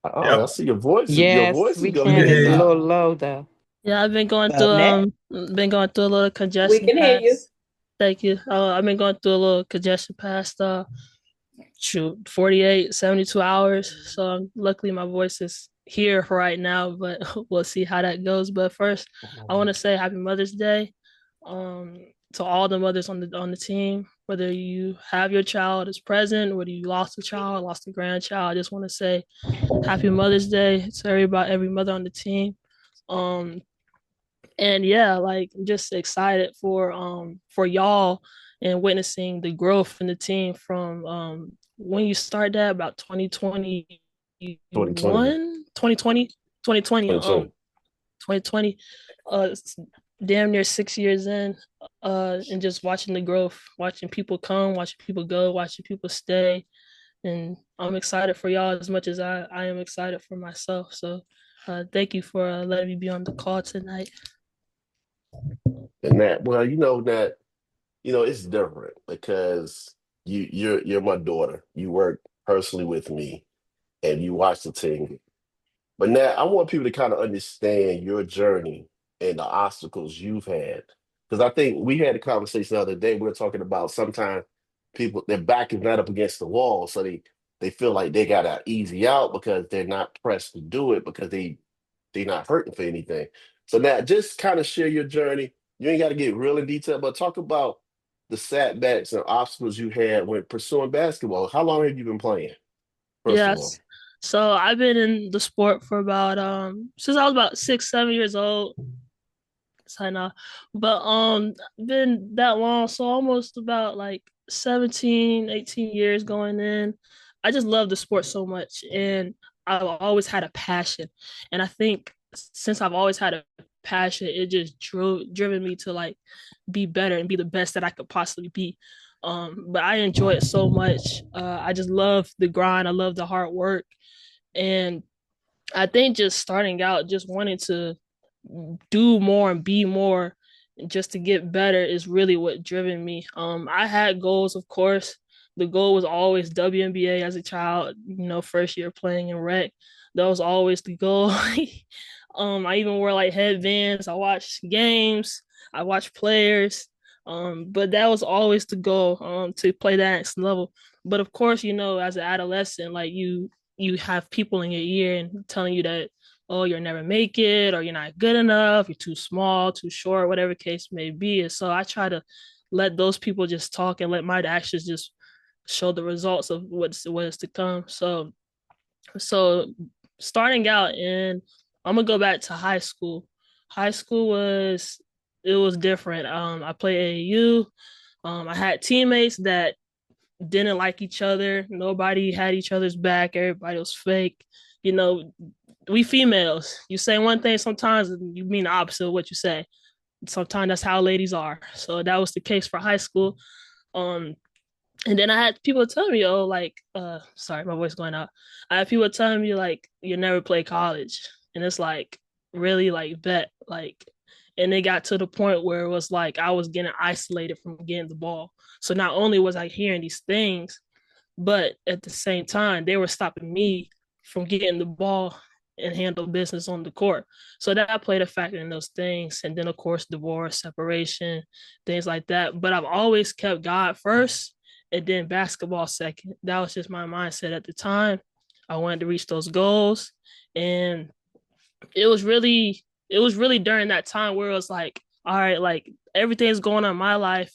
Oh, I Yep. see your voice. Your Yes, voice is we going can. in It's and a Yeah. little out. low though. Yeah, I've Nat, been going through a little we congestion can hear you. past. Thank you. I've been going through a little congestion past shoot 48, 72 hours. So luckily my voice is here for right now, but we'll see how that goes. But first, I want to say Happy Mother's Day um to all the mothers on the team, whether you have your child as present, whether you lost a child, lost a grandchild. I just want to say Happy Mother's Day to every mother on the team. Um and yeah, like I'm just excited for y'all and witnessing the growth in the team from when you start that about 2020. 2021 2020 2020 2020. 2020 it's damn near 6 years in, and just watching the growth, watching people come, watching people go, watching people stay. And I'm excited for y'all as much as I am excited for myself. So thank you for letting me be on the call tonight. And that, well, that, it's different because you're my daughter. You work personally with me and you watch the team. But now I want people to kind of understand your journey and the obstacles you've had. Because I think we had a conversation the other day. We were talking about sometimes people, their back is not up against the wall. So they feel like they got to easy out because they're not pressed to do it because they're not hurting for anything. So now just kind of share your journey. You ain't got to get real in detail, but talk about the setbacks and obstacles you had when pursuing basketball. How long have you been playing, first of all? Yes. So I've been in the sport for about since I was about 6, 7 years old. So now, but been that long, so almost about like 17, 18 years going in. I just love the sport so much, and I've always had a passion. And I think since I've always had a passion, it just driven me to like be better and be the best that I could possibly be. But I enjoy it so much. I just love the grind. I love the hard work, and I think just starting out, just wanting to do more and be more, just to get better is really what driven me. I had goals, of course. The goal was always WNBA as a child. First year playing in rec, that was always the goal. I even wore like headbands. I watched games. I watched players. But that was always the goal. To play that next level. But of course, as an adolescent, like you have people in your ear and telling you that, oh, you'll never make it, or you're not good enough, you're too small, too short, whatever case may be. And so I try to let those people just talk and let my actions just show the results of what is to come. So starting out, and I'm gonna go back to high school. High school was it was different. I played AAU. I had teammates that didn't like each other. Nobody had each other's back. Everybody was fake. You know, we females, you say one thing sometimes and you mean the opposite of what you say. Sometimes that's how ladies are. So that was the case for high school. Um, and then I had people tell me, oh, like, sorry, my voice going out. I had people telling me like, you never play college, and it's like, really, like, bet, like, and it got to the point where it was like I was getting isolated from getting the ball. So not only was I hearing these things, but at the same time, they were stopping me from getting the ball and handle business on the court. So that played a factor in those things. And then, of course, divorce, separation, things like that. But I've always kept God first and then basketball second. That was just my mindset at the time. I wanted to reach those goals. And it was really, it was really during that time where it was like, all right, like everything's going on in my life,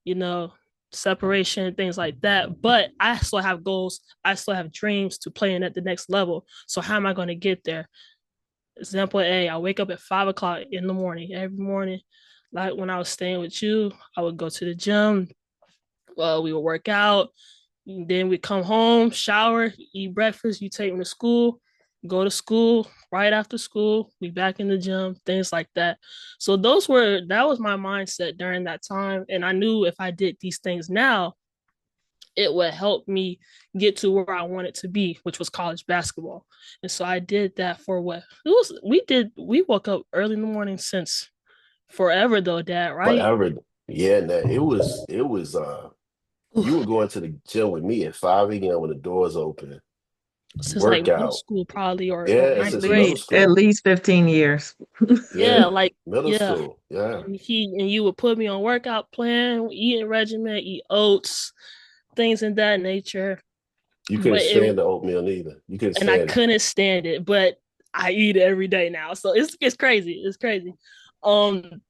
you know, separation, things like that. But I still have goals. I still have dreams to playing at the next level. So how am I going to get there? Example A, I wake up at 5 o'clock in the morning every morning. Like when I was staying with you, I would go to the gym. We would work out. Then we come home, shower, eat breakfast. You take me to school, go to school. Right after school, we back in the gym, things like that. So that was my mindset during that time, and I knew if I did these things now, it would help me get to where I wanted to be, which was college basketball. And so I did that for what it was. We woke up early in the morning since forever, though, Dad. Right? Forever. Yeah, nah, it was you were going to the gym with me at 5 a.m. when the doors open. since like middle Workout. school probably or Yeah, ninth since At middle grade. least at school. least 15 years. Yeah, Yeah, like middle yeah. school. Yeah. And you would put me on workout plan, eating regimen, eat oats, things in that nature. You couldn't But it stand the oatmeal neither. You couldn't and I stand it. couldn't stand it, but I eat it every day now. So it's crazy. It's crazy. Um,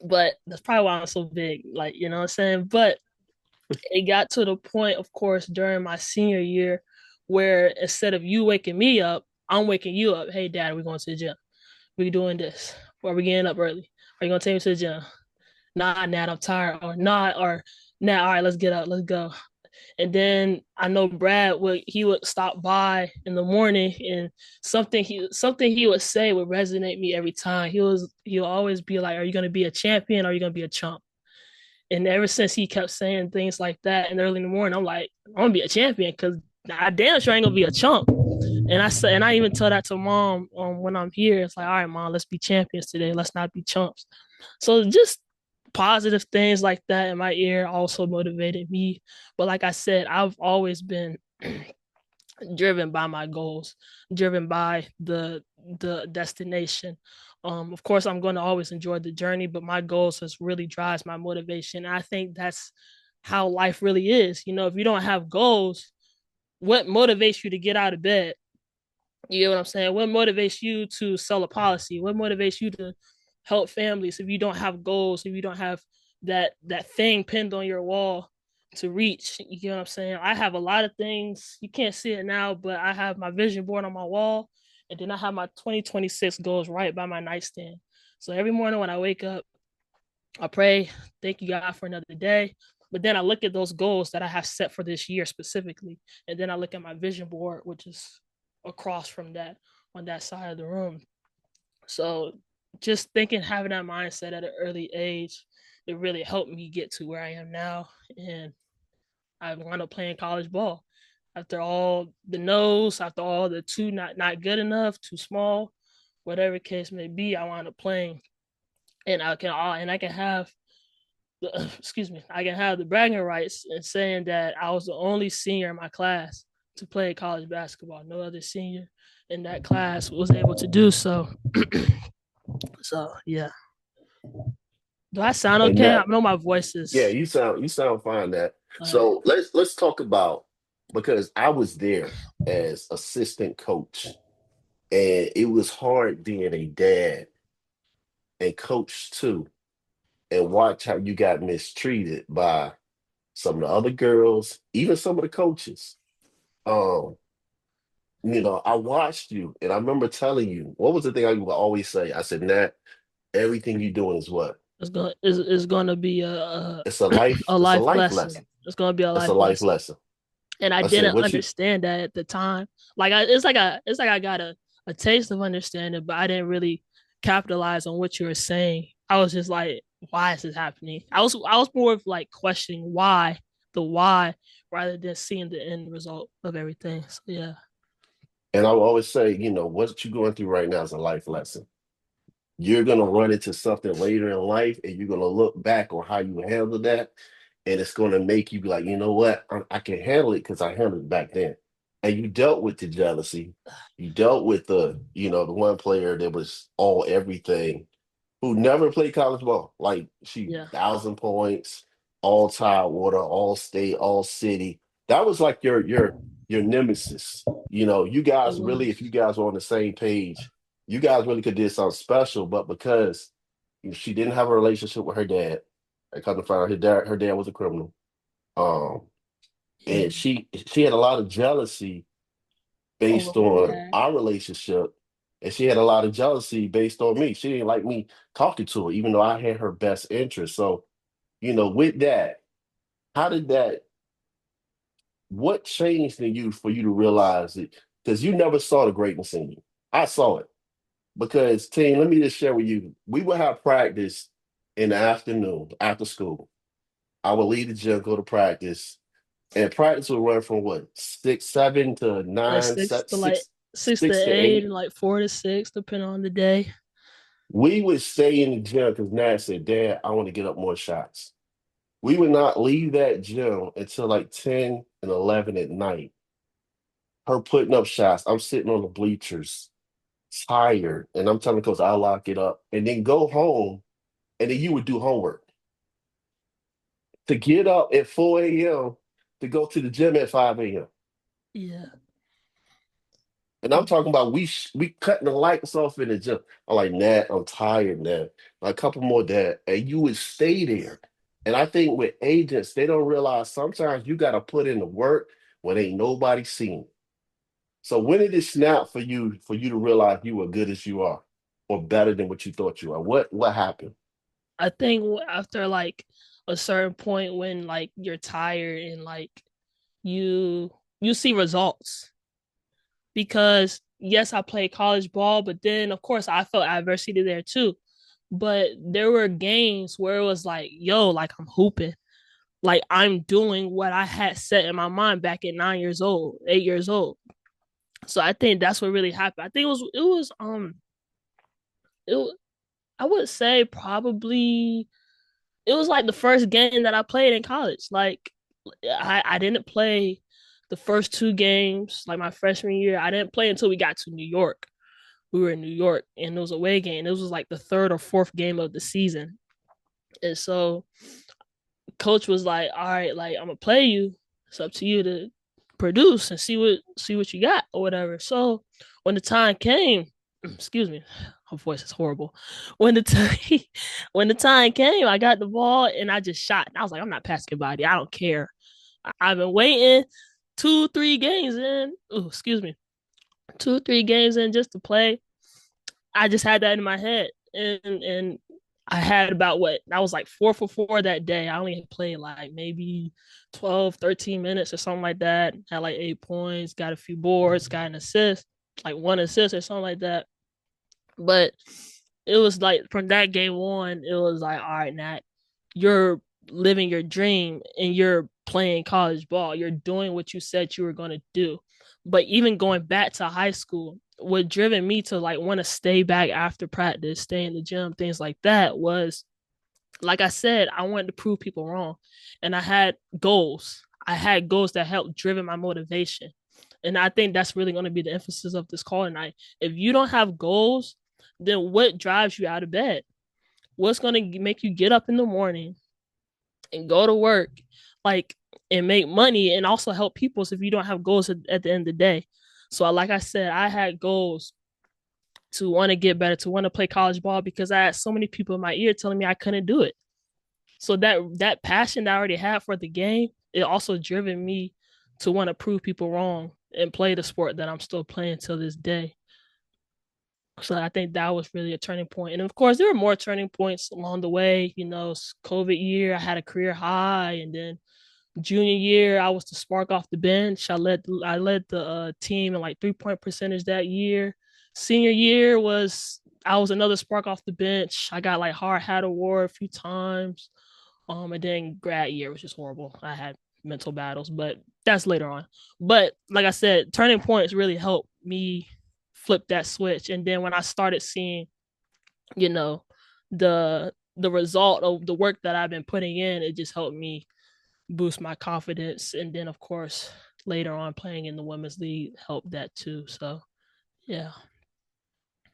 but that's probably why I'm so big. Like, you know what I'm saying? But it got to the point, of course, during my senior year where instead of you waking me up, I'm waking you up. Hey dad, we're going to the gym. We doing this. Or we getting up early. Are you gonna take me to the gym? Nah, Nat, I'm tired. Or not, or Nat, all right, let's get up, let's go. And then I know Brad would stop by in the morning and something he would say would resonate me every time. He'll always be like, are you gonna be a champion or are you gonna be a chump? And ever since he kept saying things like that and early in the morning, I'm like, I'm gonna be a champion because I damn sure ain't gonna be a chump. And I said, and I even tell that to mom when I'm here. It's like, all right, mom, let's be champions today. Let's not be chumps. So just positive things like that in my ear also motivated me. But like I said, I've always been driven by my goals, driven by the destination. Of course, I'm going to always enjoy the journey, but my goals just really drives my motivation. And I think that's how life really is. You know, if you don't have goals, what motivates you to get out of bed? You get what I'm saying? What motivates you to sell a policy? What motivates you to help families if you don't have goals, if you don't have that thing pinned on your wall to reach? You get what I'm saying? I have a lot of things. You can't see it now, but I have my vision board on my wall, and then I have my 2026 goals right by my nightstand. So every morning when I wake up, I pray, thank you God for another day. But then I look at those goals that I have set for this year specifically, and then I look at my vision board, which is across from that on that side of the room. So just thinking, having that mindset at an early age, it really helped me get to where I am now. And I wound up playing college ball. After all the no's, after all the too not good enough, too small, whatever case may be, I wound up playing, and I can have excuse me, I can have the bragging rights and saying that I was the only senior in my class to play college basketball. No other senior in that class was able to do so. So yeah. Do I sound And okay? I that, know my voice yeah, is you sound fine that. all right. So let's talk about, because I was there as assistant coach, and it was hard being a dad and coach too, and watch how you got mistreated by some of the other girls, even some of the coaches. Um, I watched you, and I remember telling you, what was the thing I would always say? I said, Nat, everything you're doing is what? It's gonna be a It's a life life lesson. lesson. It's gonna be a It's a life life lesson. lesson. And I I said, didn't what you understand that at the time. It's like I got a taste of understanding, but I didn't really capitalize on what you were saying. I was just like, why is this happening? I was more of like questioning the why, rather than seeing the end result of everything. So yeah, and I will always say, what you're going through right now is a life lesson. You're going to run into something later in life, and you're going to look back on how you handled that, and it's going to make you be like, you know what, I can handle it because I handled it back then. And you dealt with the jealousy. You dealt with the one player that was all everything, who never played college ball. Like, she yeah, 1,000 points, all Tidewater, all state, all city. That was like your nemesis. You it guys really, if was. you guys were on the same page, you guys really could did something special. But because she didn't have a relationship with her dad, I come to find out her dad was a criminal. Um, Yeah, and she had a lot of jealousy over based my on dad. our relationship, and she had a lot of jealousy based on me. She didn't like me talking to her, even though I had her best interest. So, with that, how did that? What changed in you for you to realize it? Because you never saw the greatness in you. I saw it. Because, team, let me just share with you. We would have practice in the afternoon after school. I would leave the gym, go to practice, and practice would run from what, 6, 7 to Like 9, like 6 to 8 6 to 8. and like 4 to 6, depending on the day. We would stay in the gym because Nat said, Dad, I want to get up more shots. We would not leave that gym until like 10 and 11 at night. her putting up shots. I'm sitting on the bleachers, tired, and I'm telling coach I'll lock it up and then go home, and then you would do homework to get up at 4 a.m. to go to the gym at 5 a.m. Yeah. And I'm talking about we cutting the lights off in the gym. I'm like, Nat, I'm tired, Nat. A couple more, Dad. And you would stay there. And I think with agents, they don't realize sometimes you got to put in the work when ain't nobody seeing. So when did it snap for you to realize you were good as you are, or better than what you thought you are? What happened? I think after like a certain point when like you're tired and like you you see results, because yes, I played college ball, but then of course I felt adversity there too. But there were games where it was like, yo, like I'm hooping. Like I'm doing what I had set in my mind back at 9 years old, 8 years old. So I think that's what really happened. I think it I would say probably it was like the first game that I played in college. Like I didn't play the first two games, like my freshman year. I didn't play until we got to New York. We were in New York and it was a away game. It was like the third or fourth game of the season. And so coach was like, all right, like I'm gonna play you. It's up to you to produce and see what you got or whatever. So when the time came, excuse me, her voice is horrible. When the time when the time came, I got the ball and I just shot. And I was like, I'm not passing body. I don't care. I've been waiting 2, 3 games in. Oh, excuse me, 2, 3 games in just to play. I just had that in my head, and I had about what I was like 4 for 4 that day. I only played like maybe 12, 13 minutes or something like that. Had like 8 points, got a few boards, got an assist, like one assist or something like that. But it was like from that game on, it was like, all right, Nat, you're living your dream and you're playing college ball. You're doing what you said you were going to do. But even going back to high school, what driven me to like want to stay back after practice, stay in the gym, things like that was, like I said, I wanted to prove people wrong. And I had goals. I had goals that helped driven my motivation. And I think that's really going to be the emphasis of this call tonight. If you don't have goals, then what drives you out of bed? What's going to make you get up in the morning and go to work, like, and make money and also help people if you don't have goals at the end of the day? So, like I said, I had goals to want to get better, to want to play college ball because I had so many people in my ear telling me I couldn't do it. So that passion that I already had for the game, it also driven me to want to prove people wrong and play the sport that I'm still playing till this day. So I think that was really a turning point. And of course, there were more turning points along the way. You know, COVID year, I had a career high, and then junior year, I was the spark off the bench. I led the team in like 3 point percentage that year. Senior year was I was another spark off the bench. I got like hard hat award a few times. And then grad year was just horrible. I had mental battles, but that's later on. But like I said, turning points really helped me flip that switch. And then when I started seeing, you know, the result of the work that I've been putting in, it just helped me boost my confidence. And then of course later on playing in the women's league helped that too. So yeah.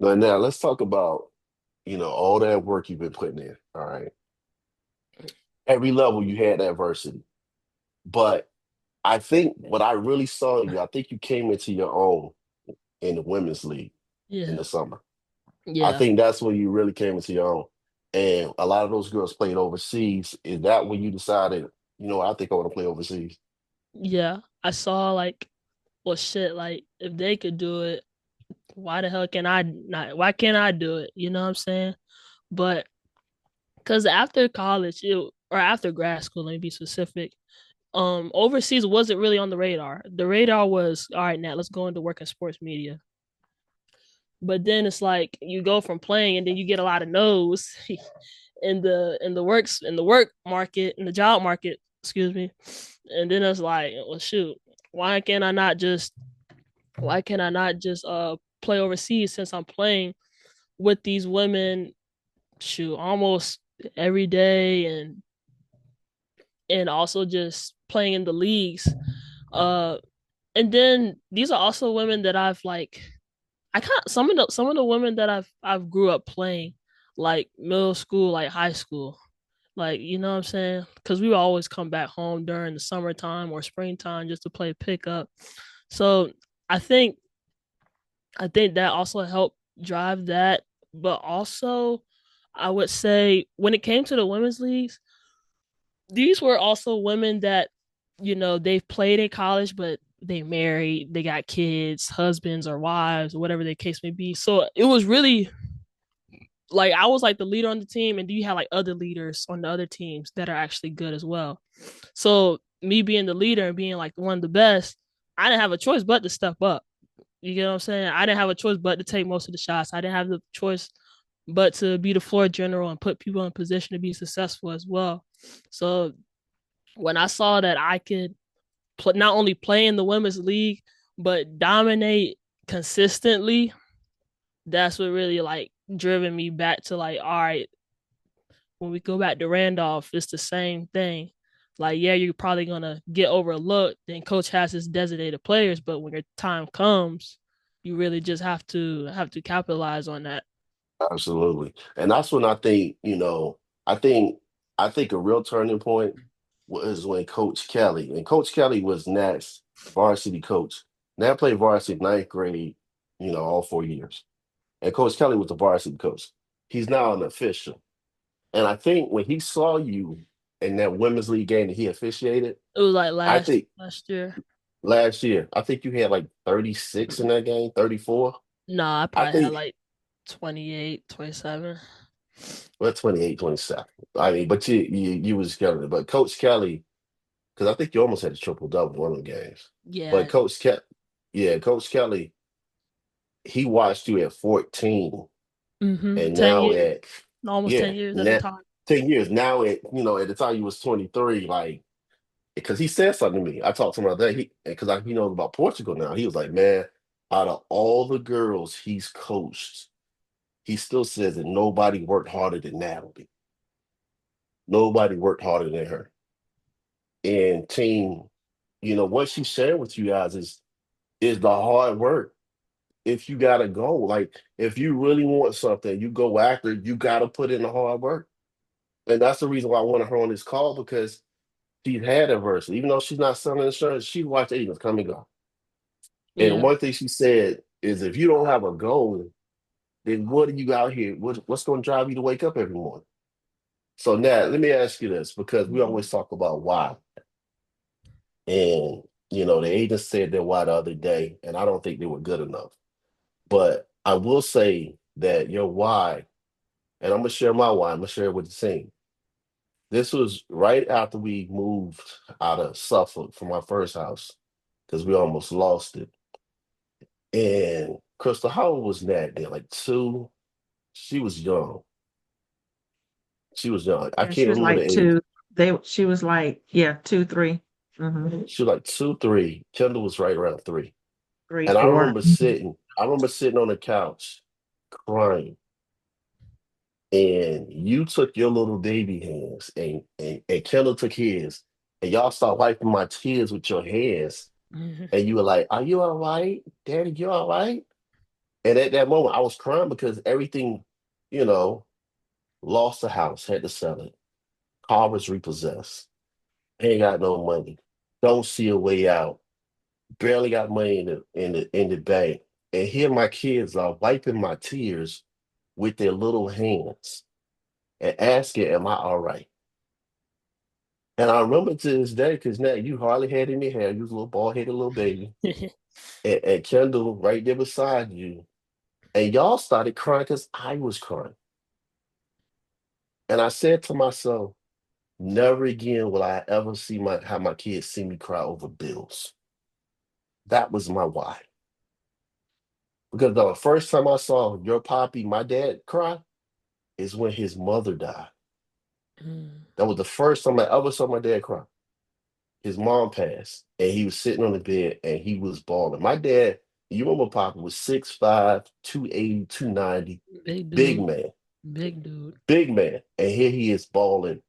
Now let's talk about, all that work you've been putting in. All right. Every level you had adversity. But I think what I really saw in you, I think you came into your own in the women's league in Yeah. the summer. I Yeah. think that's when you really came into your own. And a lot of those girls played overseas. Is that when you decided, I think I want to play overseas? Yeah. I saw like, well shit, like if they could do it, why the hell can I not? Why can't I do it? You know what I'm saying? But because after college, or after grad school, let me be specific. Overseas wasn't really on the radar. The radar was, all right, Nat, let's go into work in sports media. But then it's like you go from playing and then you get a lot of no's in the work market, in the job market, excuse me. And then it's like, well shoot, why can't I not just why can't I not just play overseas since I'm playing with these women, shoot, almost every day, and also just playing in the leagues. and then these are also women that I've like I can't some of the women that I've grew up playing, like middle school, like high school. Like, you know what I'm saying? Because we would always come back home during the summertime or springtime just to play pickup. So I think I think that also helped drive that. But also I would say when it came to the women's leagues, these were also women that, they've played in college, but they married, they got kids, husbands or wives, or whatever the case may be. So it was really like I was like the leader on the team, and you had like other leaders on the other teams that are actually good as well. So me being the leader and being like one of the best, I didn't have a choice but to step up. You get what I'm saying? I didn't have a choice but to take most of the shots. I didn't have the choice but to be the floor general and put people in position to be successful as well. So when I saw that I could not only play in the women's league but dominate consistently, that's what really like driven me back to like, all right, when we go back to Randolph, it's the same thing. Like, yeah, you're probably gonna get overlooked. Then coach has his designated players, but when your time comes, you really just have to capitalize on that. Absolutely. And that's when I think, I think I think a real turning point was when Coach Kelly, and Coach Kelly was Nat's varsity coach. Nat played varsity ninth grade, all 4 years. And Coach Kelly was the varsity coach. He's now an official. And I think when he saw you in that women's league game that he officiated, It was like I last think last year. last year, I think you had like 36 in that game, 34. Nah, I I probably had think like 28, 27. well, 28, 27. I mean, but you was killing it. But Coach Kelly, because I think you almost had a triple double one of the games. But Yeah. Coach Kelly, he watched you at 14, Mm-hmm. and 10 now years. at Almost yeah, 10 years at the now time. 10 years. Now at the time you was 23, like because he said something to me. I talked to him about that. He knows about Portugal now. He was like, man, out of all the girls he's coached, he still says that nobody worked harder than Natalie. Nobody worked harder than her. And team, what she's sharing with you guys is the hard work. If you gotta go, like if you really want something, you go after it, you gotta put in the hard work. And that's the reason why I wanted her on this call because she's had adversity. Even though she's not selling insurance, she watched agents come and go. And Yeah. one thing she said is if you don't have a goal, then what are you out here? What's going to drive you to wake up every morning? So Nat, let me ask you this because we always talk about why. And the agents said their why the other day, and I don't think they were good enough. But I will say that your why, and I'm gonna share my why, I'm gonna share it with the team. This was right after we moved out of Suffolk from our first house because we almost lost it. And Crystal, how old was Nat then? Like two? She was young. She was young. I Yeah, she can't was remember like the age. 2. She was like, yeah, 2, 3. Mhm. She was like two, three. Kendall was right around three. 3, And 4. Mhm. I remember sitting on the couch crying. And you took your little baby hands and Kendall took his, and y'all start wiping my tears with your hands. Mhm. And you were like, are you all right? Daddy, you all right? And at that moment, I was crying because everything, you know, lost the house, had to sell it. Car was repossessed. Ain't got no money. Don't see a way out. Barely got money in the bank. And here my kids are wiping my tears with their little hands and asking, am I all right? And I remember to this day, because now you hardly had any hair. You was a little bald-headed little baby. And Kendall right there beside you. And y'all started crying because I was crying. And I said to myself, never again will I ever see have my kids see me cry over bills. That was my why. Because the first time I saw your poppy, my dad, cry is when his mother died. Mm. That was the first time I ever saw my dad cry. His mom passed, and he was sitting on the bed and he was bawling. My dad, you remember Papa was 6'5", 280, 290, Big big dude. man, Big dude. big man. And here he is bawling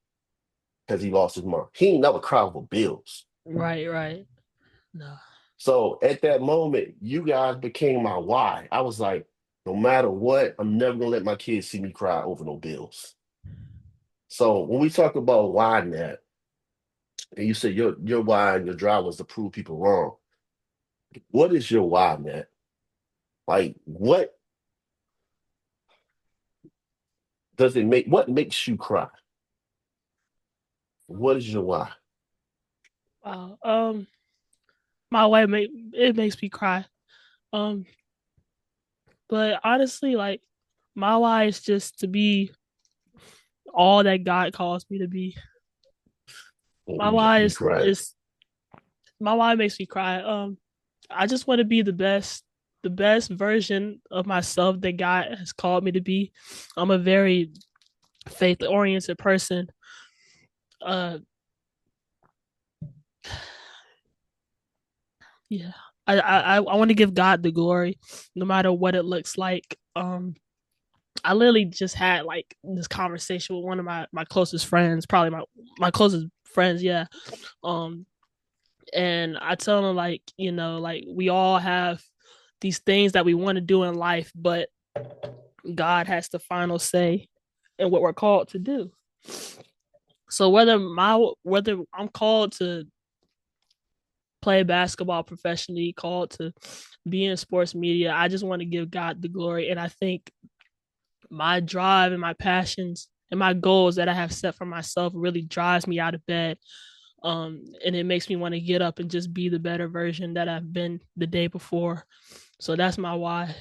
because he lost his mom. He ain't never cried over bills. Right, right. No. So at that moment, you guys became my why. I was like, no matter what, I'm never gonna let my kids see me cry over no bills. So when we talk about why net, and you said your why and your drive was to prove people wrong. What is your why, net? Like what does it make what makes you cry? What is your why? Wow. My wife it makes me cry. Um, but honestly, like my why is just to be all that God calls me to be. Oh, My you got why me crying. is my why makes me cry. I just want to be the best version of myself that God has called me to be. I'm a very faith oriented person. Uh, yeah, I want to give God the glory, no matter what it looks like. I literally just had like this conversation with one of my closest friends, probably my closest friends. Yeah. Um, and I tell them like like we all have these things that we want to do in life, but God has the final say in what we're called to do. So whether I'm called to play basketball professionally, called to be in sports media, I just want to give God the glory. And I think my drive and my passions and my goals that I have set for myself really drives me out of bed. And it makes me want to get up and just be the better version that I've been the day before. So that's my why.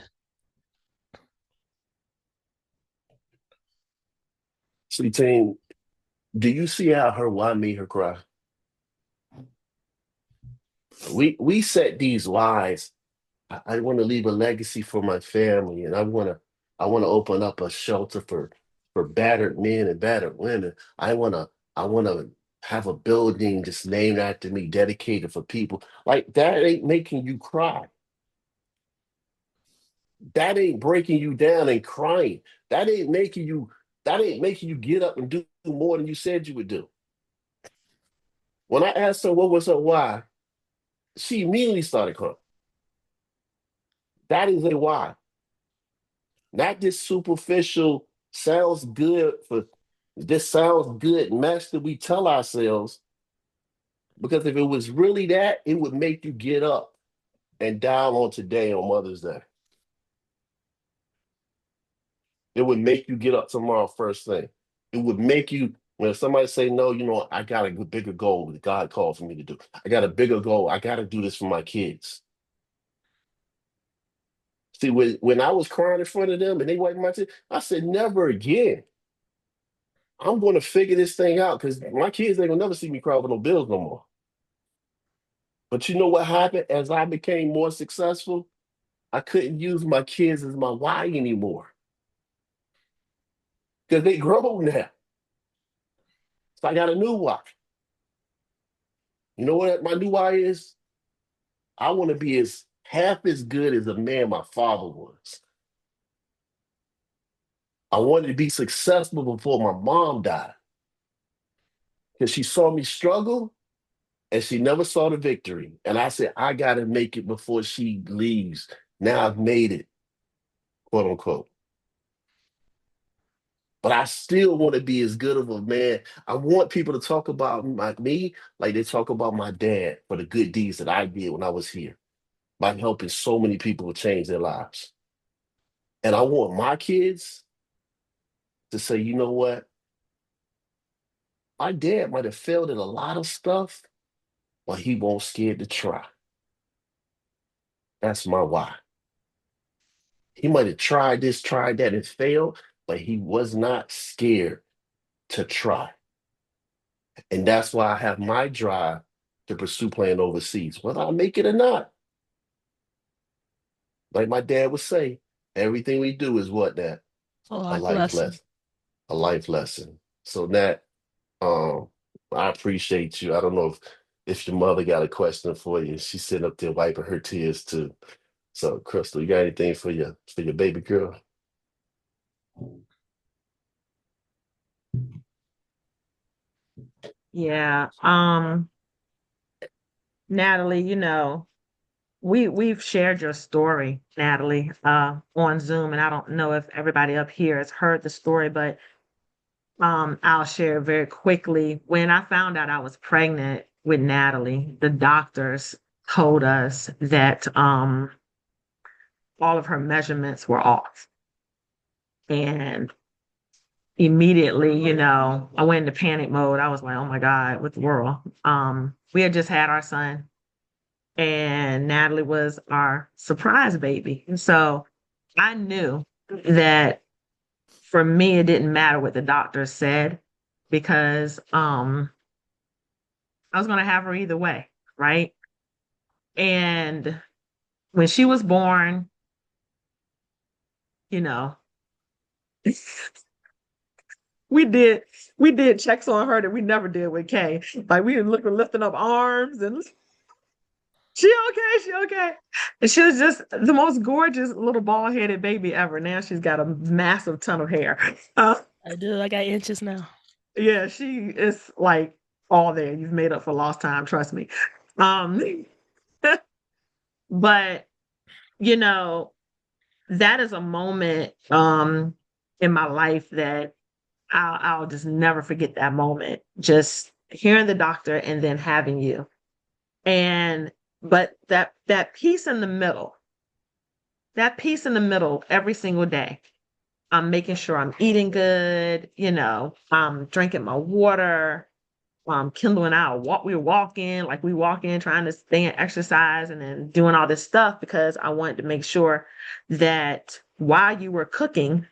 See, team, do you see how her why made her cry? We set these whys. I want to leave a legacy for my family, and I want to open up a shelter for battered men and battered women. I want to have a building just named after me, dedicated for people. Like that ain't making you cry. That ain't breaking you down and crying. That ain't making you. That ain't making you get up and do more than you said you would do. When I asked her what was her why, she immediately started crying. That is a why. Not this superficial sounds good for this sounds good mess that we tell ourselves. Because if it was really that, it would make you get up and down on today on Mother's Day. It would make you get up tomorrow first thing. It would make you when somebody say no, I got a bigger goal that God called for me to do. I got a bigger goal. I got to do this for my kids. See, when I was crying in front of them and they wiped my tears, I said, never again. I'm going to figure this thing out because my kids ain't gonna never see me cry over no bills no more. But you know what happened? As I became more successful, I couldn't use my kids as my why anymore because they grown now. So I got a new why. You know what my new why is? I want to be as half as good as a man my father was. I wanted to be successful before my mom died because she saw me struggle and she never saw the victory. And I said, I got to make it before she leaves. Now I've made it, quote unquote. But I still want to be as good of a man. I want people to talk about me like they talk about my dad for the good deeds that I did when I was here by helping so many people to change their lives. And I want my kids to say, you know what? My dad might have failed at a lot of stuff, but he won't scared to try. That's my why. He might have tried this, tried that, and failed, but he was not scared to try. And that's why I have my drive to pursue playing overseas, whether I make it or not. Like my dad would say, everything we do is what that A a life life lesson. lesson, a life lesson. So that um, I appreciate you. I don't know if your mother got a question for you. She's sitting up there wiping her tears too. So Crystal, you got anything for your baby girl? Yeah. Natalie, we've shared your story, Natalie, on Zoom, and I don't know if everybody up here has heard the story, but I'll share very quickly. When I found out I was pregnant with Natalie, the doctors told us that all of her measurements were off. And immediately, I went into panic mode. I was like, oh my God, what the world? We had just had our son, and Natalie was our surprise baby. And so I knew that for me, it didn't matter what the doctor said because I was going to have her either way, right? And when she was born, you know, we did we did checks on her that we never did with Kay. Like we were lifting up arms and she okay, she okay. And she was just the most gorgeous little bald-headed baby ever. Now she's got a massive ton of hair. Uh, I do. I got inches now. yeah, she is like all there. You've made up for lost time, trust me. Um, but you know, that is a moment in my life that I'll just never forget that moment. Just hearing the doctor and then having you. And but that piece in the middle, that piece in the middle every single day. I'm making sure I'm eating good, I'm drinking my water, Kendall and I walk, we were walking, like we walk in trying to stay and exercise and then doing all this stuff because I wanted to make sure that while you were cooking,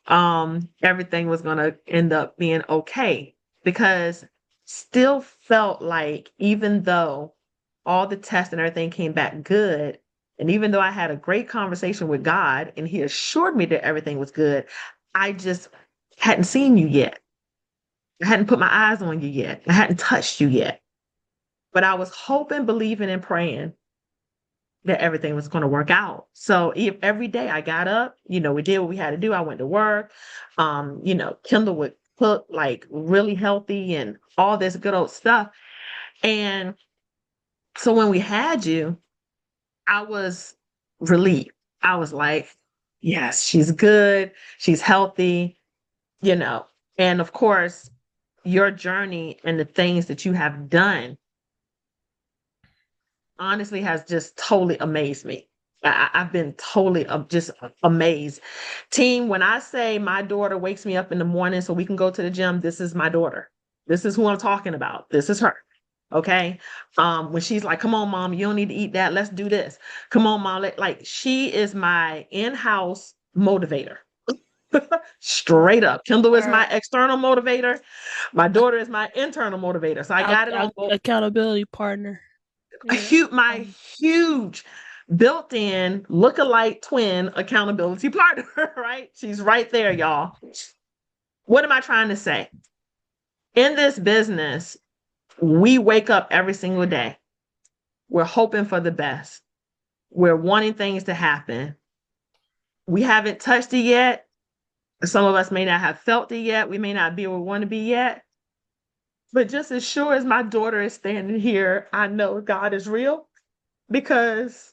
everything was gonna end up being okay. Because still felt like even though all the tests and everything came back good, and even though I had a great conversation with God and he assured me that everything was good, I just hadn't seen you yet. I hadn't put my eyes on you yet. I hadn't touched you yet. But I was hoping, believing, and praying that everything was going to work out. So every day I got up, we did what we had to do. I went to work. Kendall would cook like really healthy and all this good old stuff. And so when we had you, I was relieved. I was like, yes, she's good. She's healthy, you know. And of course, your journey and the things that you have done honestly has just totally amazed me. I've been totally just amazed. Team, when I say my daughter wakes me up in the morning so we can go to the gym, this is my daughter. This is who I'm talking about. This is her. Okay. When she's like, come on, mom, you don't need to eat that. Let's do this. Come on, mom. Like she is my in-house motivator. Straight up. Kendall is my external motivator. My daughter is my internal motivator. So I got it on both. Accountability partner. My huge built-in look-alike twin accountability partner, right? She's right there, y'all. What am I trying to say? In this business, we wake up every single day. We're hoping for the best. We're wanting things to happen. We haven't touched it yet. Some of us may not have felt it yet. We may not be where we want to be yet. But just as sure as my daughter is standing here, I know God is real because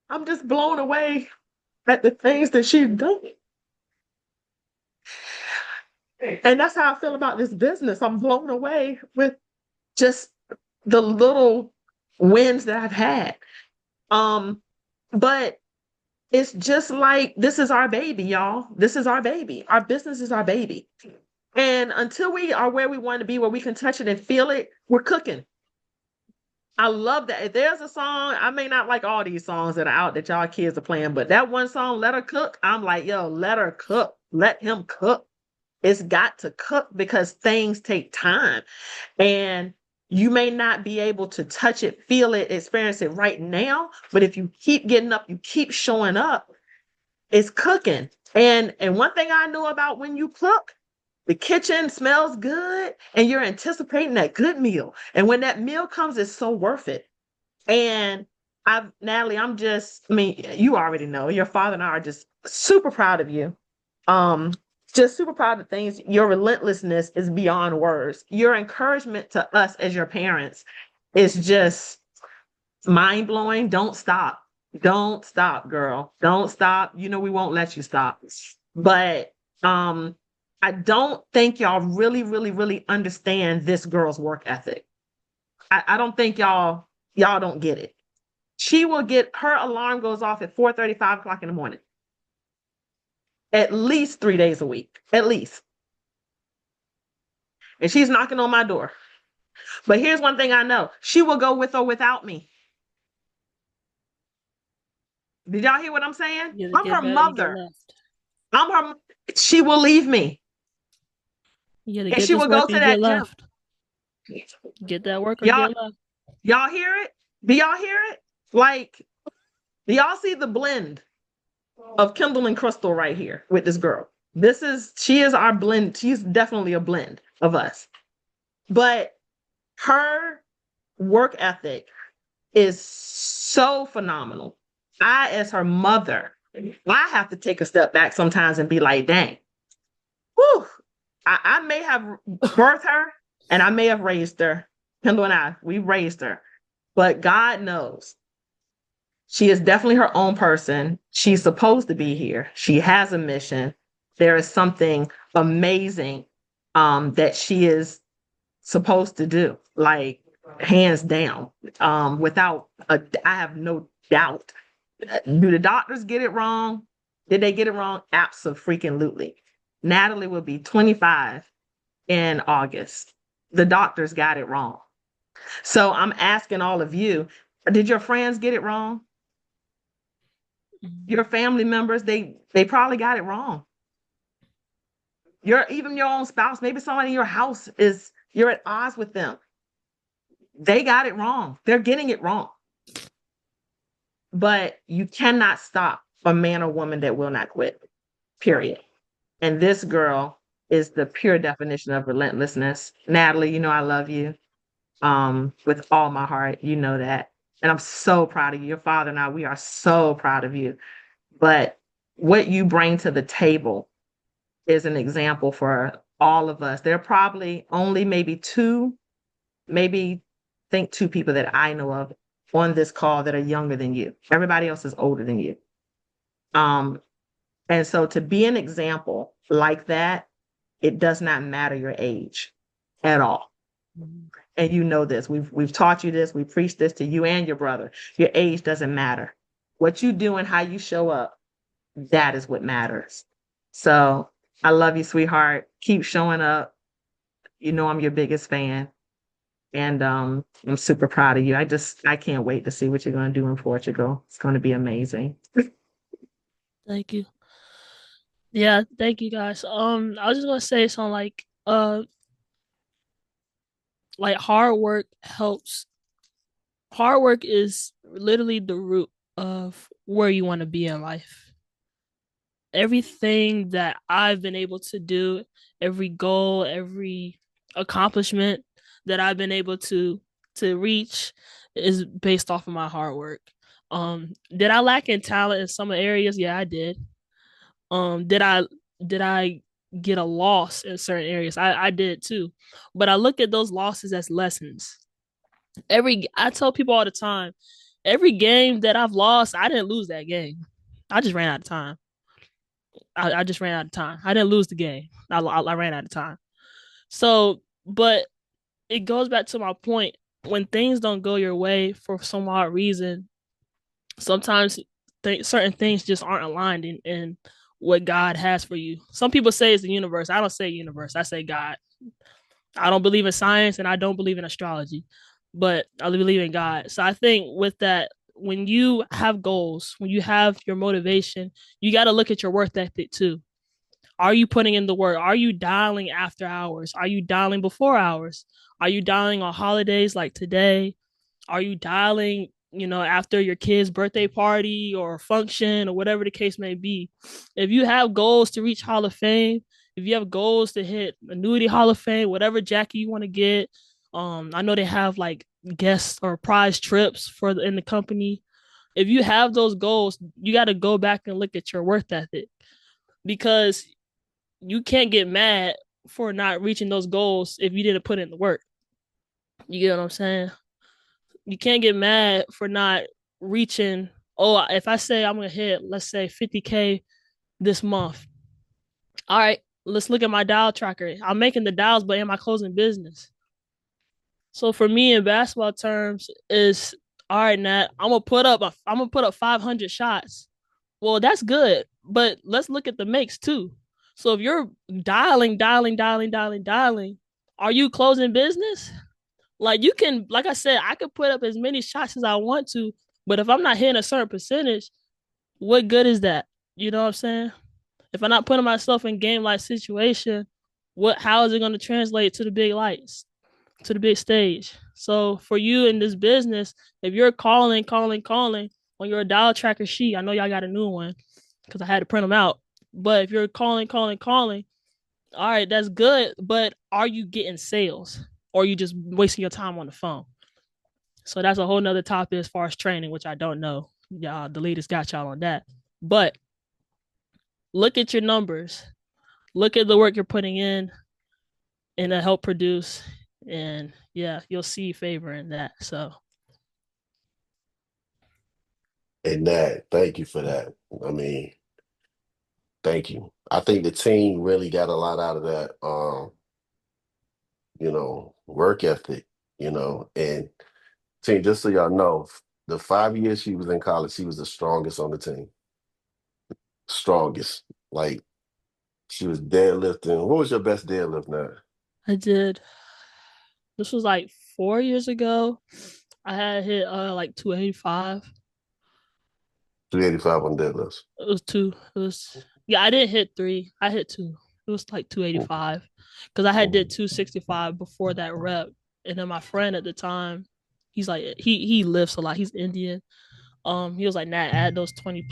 I'm just blown away at the things that she's done. And that's how I feel about this business. I'm blown away with just the little wins that I've had. But it's just like this is our baby, y'all. This is our baby. Our business is our baby. And until we are where we want to be, where we can touch it and feel it, we're cooking. I love that. If there's a song, I may not like all these songs that are out that y'all kids are playing, but that one song, Let Her Cook, I'm like, yo, let her cook. Let him cook. It's got to cook because things take time. And you may not be able to touch it, feel it, experience it right now, but if you keep getting up, you keep showing up, it's cooking. And one thing I know about when you cook, the kitchen smells good and you're anticipating that good meal. And when that meal comes, it's so worth it. And Natalie, you already know, your father and I are just super proud of you. Just super proud of things. Your relentlessness is beyond words. Your encouragement to us as your parents is just mind blowing. Don't stop. Don't stop, girl. Don't stop. You know we won't let you stop. But um I don't think y'all really, really, really understand this girl's work ethic. I don't think y'all don't get it. She will get her alarm goes off at 4:30, 5 o'clock in the morning, at least 3 days a week, at least. And she's knocking on my door. But here's one thing I know: she will go with or without me. Did y'all hear what I'm saying? You gotta I'm her get better to get mother. left. I'm her. She will leave me, You gotta and get she this will work go or to get that gym. left. Get that work or Y'all, get left. y'all hear it? Do y'all hear it? Like, do y'all see the blend of Kendall and Crystal right here with this girl? She is our blend. She's definitely a blend of us. But her work ethic is so phenomenal. As her mother, I have to take a step back sometimes and be like, dang, whew, I may have birthed her and I may have raised her. Kendall and we raised her. But God knows she is definitely her own person. She's supposed to be here. She has a mission. There is something amazing that she is supposed to do, like hands down. I have no doubt. Do the doctors get it wrong? Did they get it wrong? Absolutely. Natalie will be 25 in August. The doctors got it wrong. So I'm asking all of you, did your friends get it wrong? Your family members, they probably got it wrong. Even your own spouse, maybe someone in your house you're at odds with them. They got it wrong. They're getting it wrong. But you cannot stop a man or woman that will not quit. Period. And this girl is the pure definition of relentlessness. Natalie, you know I love you with all my heart. You know that. And I'm so proud of you. Your father and I, we are so proud of you. But what you bring to the table is an example for all of us. There are probably only maybe think two people that I know of on this call that are younger than you. Everybody else is older than you. Um, and so to be an example like that, it does not matter your age at all. And you know this. We've taught you this. We preached this to you and your brother. Your age doesn't matter. What you do and how you show up, that is what matters. So I love you, sweetheart. Keep showing up. You know I'm your biggest fan. And I'm super proud of you. I can't wait to see what you're going to do in Portugal. It's going to be amazing. Thank you. Yeah, thank you guys. I was just gonna say something like hard work helps. Hard work is literally the root of where you want to be in life. Everything that I've been able to do, every goal, every accomplishment that I've been able to reach is based off of my hard work. Did I lack in talent in some areas? Yeah, I did. Did I get a loss in certain areas? I did too. But I look at those losses as lessons. I tell people all the time, every game that I've lost, I didn't lose that game. I just ran out of time. I just ran out of time. I didn't lose the game. I ran out of time. So, but it goes back to my point. When things don't go your way for some odd reason, sometimes certain things just aren't aligned in what God has for you. Some people say it's the universe. I don't say universe. I say God. I don't believe in science and I don't believe in astrology, but I believe in God. So I think with that, when you have goals, when you have your motivation, you got to look at your work ethic too. Are you putting in the work? Are you dialing after hours? Are you dialing before hours? Are you dialing on holidays like today? Are you dialing, after your kid's birthday party or function or whatever the case may be? If you have goals to reach Hall of Fame, if you have goals to hit annuity Hall of Fame, whatever jacket you want to get, I know they have like guest or prize trips in the company. If you have those goals, you got to go back and look at your work ethic because you can't get mad for not reaching those goals if you didn't put in the work. You get what I'm saying? you can't get mad for not reaching. Oh, if I say I'm gonna hit, let's say 50K this month. All right, let's look at my dial tracker. I'm making the dials, but am I closing business? So for me in basketball terms, is all right, Nat. I'm gonna put up 500 shots. Well, that's good, but let's look at the makes too. So if you're dialing, are you closing business? Like you can, like I said, I could put up as many shots as I want to, but if I'm not hitting a certain percentage, what good is that? You know what I'm saying? If I'm not putting myself in game like situation, how is it going to translate to the big lights, to the big stage? So for you in this business, if you're calling on your dial tracker sheet, I know y'all got a new one because I had to print them out. But if you're calling, all right, that's good. But are you getting sales? Or are you just wasting your time on the phone? So that's a whole nother topic as far as training, which I don't know. Y'all, the leaders got y'all on that. But look at your numbers. Look at the work you're putting in and to help produce. And yeah, you'll see favor in that. So And that, thank you for that. I mean, thank you. I think the team really got a lot out of that. Work ethic. And team. Just so y'all know, the 5 years she was in college, she was the strongest on the team. Strongest. Like she was deadlifting. What was your best deadlift now? I did. This was like 4 years ago. I had hit like 285. 385 on deadlifts. It was two. It was yeah. I didn't hit three. I hit two. It was like 285 because I had did 265 before that rep, and then my friend at the time, he's like he lifts a lot. He's Indian. He was like, Nat, add those 20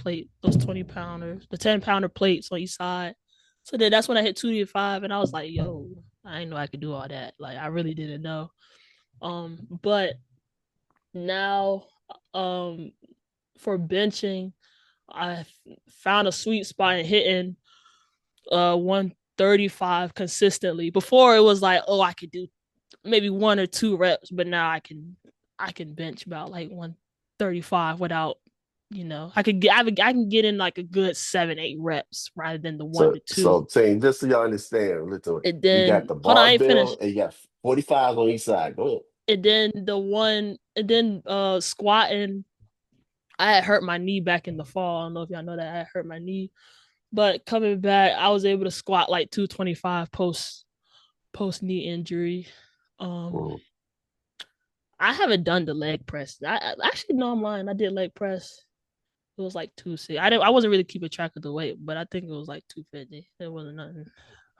pounders, the 10 pounder plates on each side. So then that's when I hit 285, and I was like, yo, I didn't know I could do all that. Like I really didn't know. But now, um, for benching, I found a sweet spot in hitting 135 consistently. Before it was like, oh, I could do maybe 1 or 2 reps, but now I can bench about like 135 without, I can get in like a good 7, 8 reps rather than the one So, to two. so team, just so y'all understand, listen, And you got then the hold on, I ain't barbell finished. and you got 45 on each side. Go ahead. And then squatting, I had hurt my knee back in the fall. I don't know if y'all know that I had hurt my knee. But coming back, I was able to squat like 225 post knee injury. Um, Mm. I haven't done the leg press. I actually no, I'm lying. I did leg press. It was like 260. I wasn't really keeping track of the weight, but I think it was like 250. It wasn't nothing.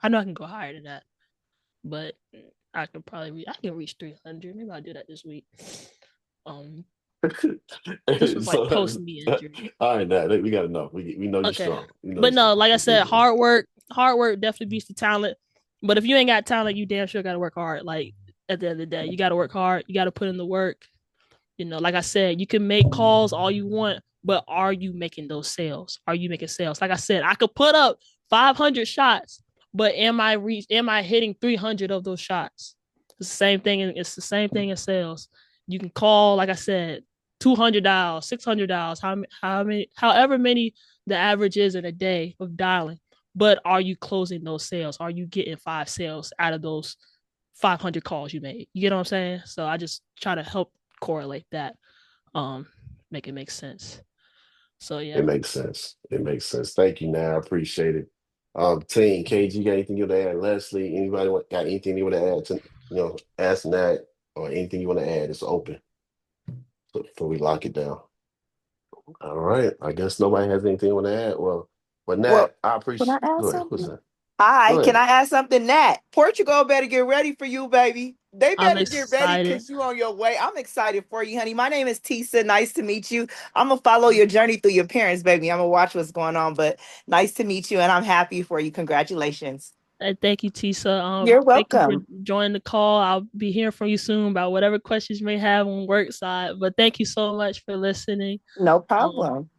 I know I can go higher than that, but I can reach 300. Maybe I'll do that this week. Um, this was like So, post knee injury. all right, now we got enough. We know you're Okay. strong. We know you're But strong. no, like I Let's move said, on. hard work definitely beats the talent. But if you ain't got talent, you damn sure gotta work hard. Like at the end of the day, you gotta work hard. You gotta put in the work. Like I said, you can make calls all you want, but are you making those sales? Are you making sales? Like I said, I could put up 500 shots, but am I hitting 300 of those shots? It's the same thing. It's the same thing in sales. You can call, like I said, $200, $600, however many the average is in a day of dialing. But are you closing those sales? Are you getting 5 sales out of those 500 calls you made? You get what I'm saying? So I just try to help correlate that, um, make it make sense. So It yeah. makes sense. It makes sense. Thank you, now. I appreciate it. Team, KG, got anything you want to add? Leslie, anybody got anything you want to add to, ask that or anything you want to add? It's open before we lock it down. All right. I guess nobody has anything you want to add. Well, but Well, Nat, I can I appreciate. add Go ahead. Who's something? that? Hi, Go can ahead. I add something? Nat, Portugal better get ready for you, baby. They I'm better get ready excited. because you on your way. I'm excited for you, honey. My name is Tisa. Nice to meet you. I'm gonna follow your journey through your parents, baby. I'm gonna watch what's going on, but nice to meet you, and I'm happy for you. Congratulations. And thank you, Tisa. You're Thank you for welcome. joining the call. I'll be hearing from you soon about whatever questions you may have on work side. But thank you so much for listening. No Um, problem.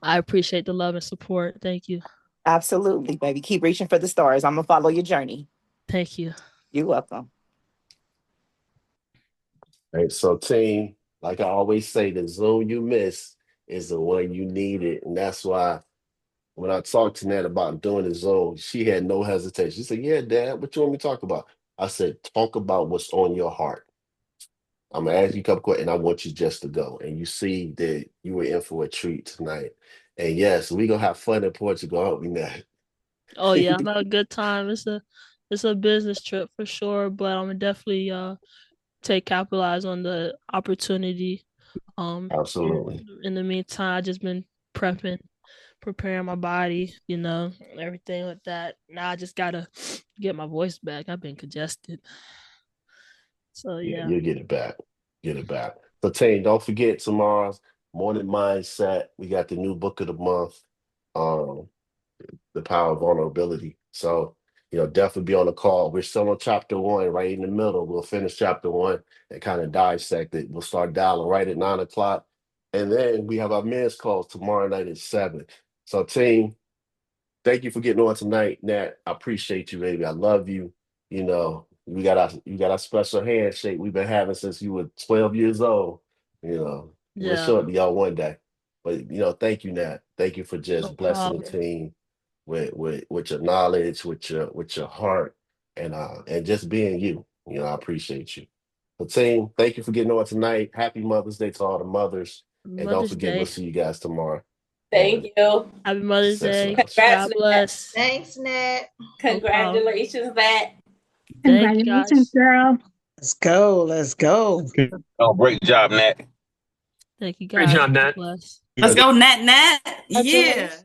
I appreciate the love and support. Thank you. Absolutely, baby. Keep reaching for the stars. I'm gonna follow your journey. Thank you. You're welcome. All right. So, team. Like I always say, the Zoom you miss is the one you needed. And that's why when I talked to Nat about doing the Zoom, she had no hesitation. She said, "Yeah, Dad, what you want me to talk about?" I said, "Talk about what's on your heart. I'm gonna ask you a couple questions, and I want you just to go." And you see that you were in for a treat tonight. And yes, we gonna have fun in Portugal, aren't we, Nat? Oh yeah, I'm having a good time. It's a business trip for sure, but I'm gonna definitely take capitalize on the opportunity. Absolutely. In the meantime, I just been prepping, preparing my body, everything like that. Now I just gotta get my voice back. I've been congested. So Yeah, yeah. you'll get it back. Get it back. So Tane, don't forget tomorrow's morning mindset. We got the new book of the month, um, The Power of Vulnerability. So, definitely be on the call. We're still on chapter one, right in the middle. We'll finish chapter one and kind of dissect it. We'll start dialing right at 9 o'clock. And then we have our men's calls tomorrow night at 7. So team, thank you for getting on tonight, Nat. I appreciate you, baby. I love you. You got our special handshake we've been having since you were 12 years old. We'll Yeah, show it to y'all one day. But thank you, Nat. Thank you for no just blessing the problem. team with your knowledge, with your heart, and just being you. I appreciate you. So team, thank you for getting on tonight. Happy Mother's Day to all the mothers. And don't Mother's forget, we'll Day. see you guys tomorrow Thank on you. Happy Mother's Success Day. Lounge. Congrats, God Nat. bless. Thanks, Nat. No problem. Congratulations, Nat. Thank you Congratulations, guys. girl. Let's go. Let's go. Oh, great job, Nat. Thank you Great guys. job, God Nat. bless. Let's go, Nat Nat. Yeah. Congratulations.